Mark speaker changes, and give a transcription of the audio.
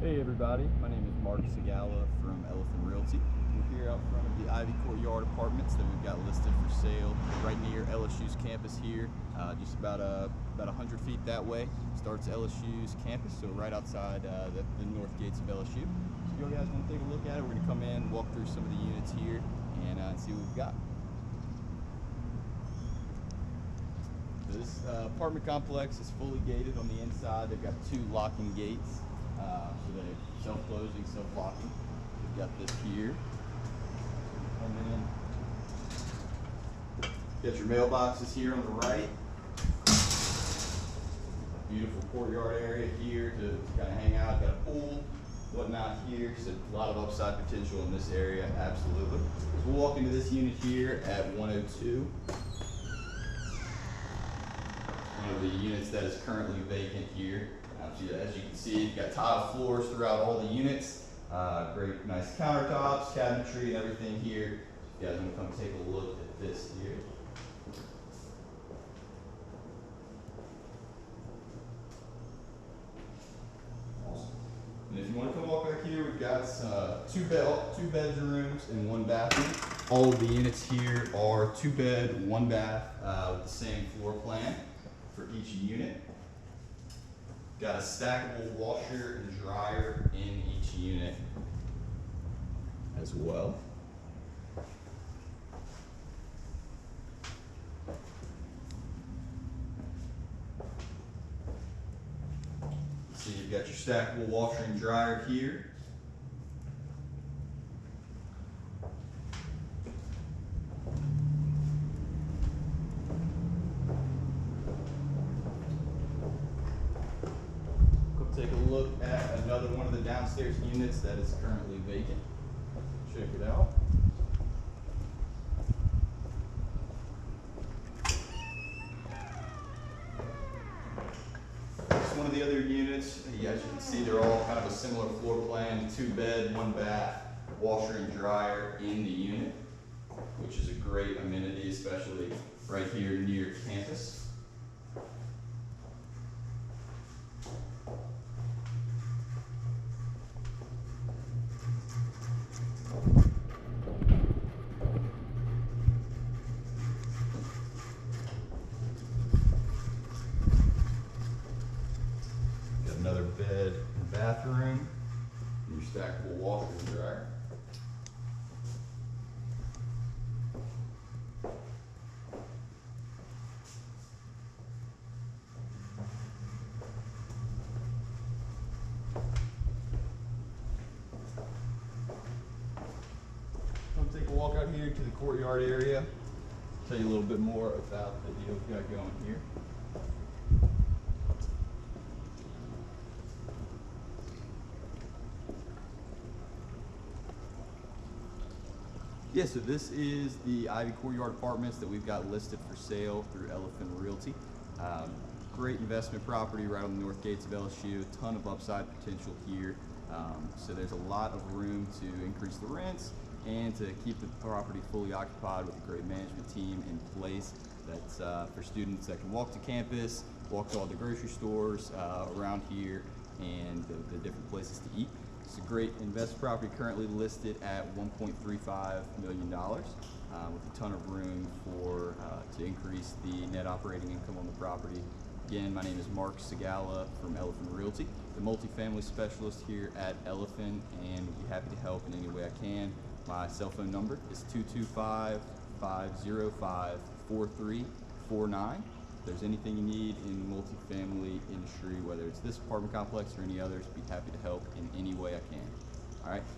Speaker 1: Hey everybody, my name is Mark Segala from Elifin Realty. We're here out front of the Ivy Courtyard apartments that we've got listed for sale right near LSU's campus here, just about 100 feet that way. Starts LSU's campus, so right outside the north gates of LSU. So if you guys want to take a look at it, we're going to come in, walk through some of the units here, and see what we've got. This apartment complex is fully gated on the inside. They've got two locking gates, so they're self-closing, self-locking. We've got this here. Come in. Got your mailboxes here on the right. Beautiful courtyard area here to kind of hang out. Got a pool, whatnot here. So a lot of upside potential in this area, absolutely. So we'll walk into this unit here at 102. One of the units that is currently vacant here. So as you can see, you've got tile floors throughout all the units. Great, nice countertops, cabinetry, everything here. If you guys want to come take a look at this here. Awesome. And if you want to come walk back here, we've got two bedrooms and one bathroom. All of the units here are 2-bed, 1-bath with the same floor plan for each unit. Got a stackable washer and dryer in each unit as well. So you've got your stackable washer and dryer here. Take a look at another one of the downstairs units that is currently vacant. Check it out. It's one of the other units. As you can see, they're all kind of a similar floor plan, 2-bed, 1-bath, washer and dryer in the unit, which is a great amenity, especially right here near campus. Another bed and bathroom, and your stackable washer and dryer. Come take a walk out here to the courtyard area. Tell you a little bit more about the deal we've got going here. Yeah, so this is the Ivy Courtyard apartments that we've got listed for sale through Elifin Realty. Great investment property right on the north gates of LSU, a ton of upside potential here. So there's a lot of room to increase the rents and to keep the property fully occupied with a great management team in place that's for students that can walk to campus, walk to all the grocery stores around here, and the different places to eat. It's a great investment property currently listed at $1.35 million with a ton of room to increase the net operating income on the property. Again, my name is Mark Segala from Elifin Realty, the multifamily specialist here at Elifin, and would be happy to help in any way I can. My cell phone number is 225-505-4349. If there's anything you need in the multifamily industry, whether it's this apartment complex or any others, be happy to help in any way I can. All right.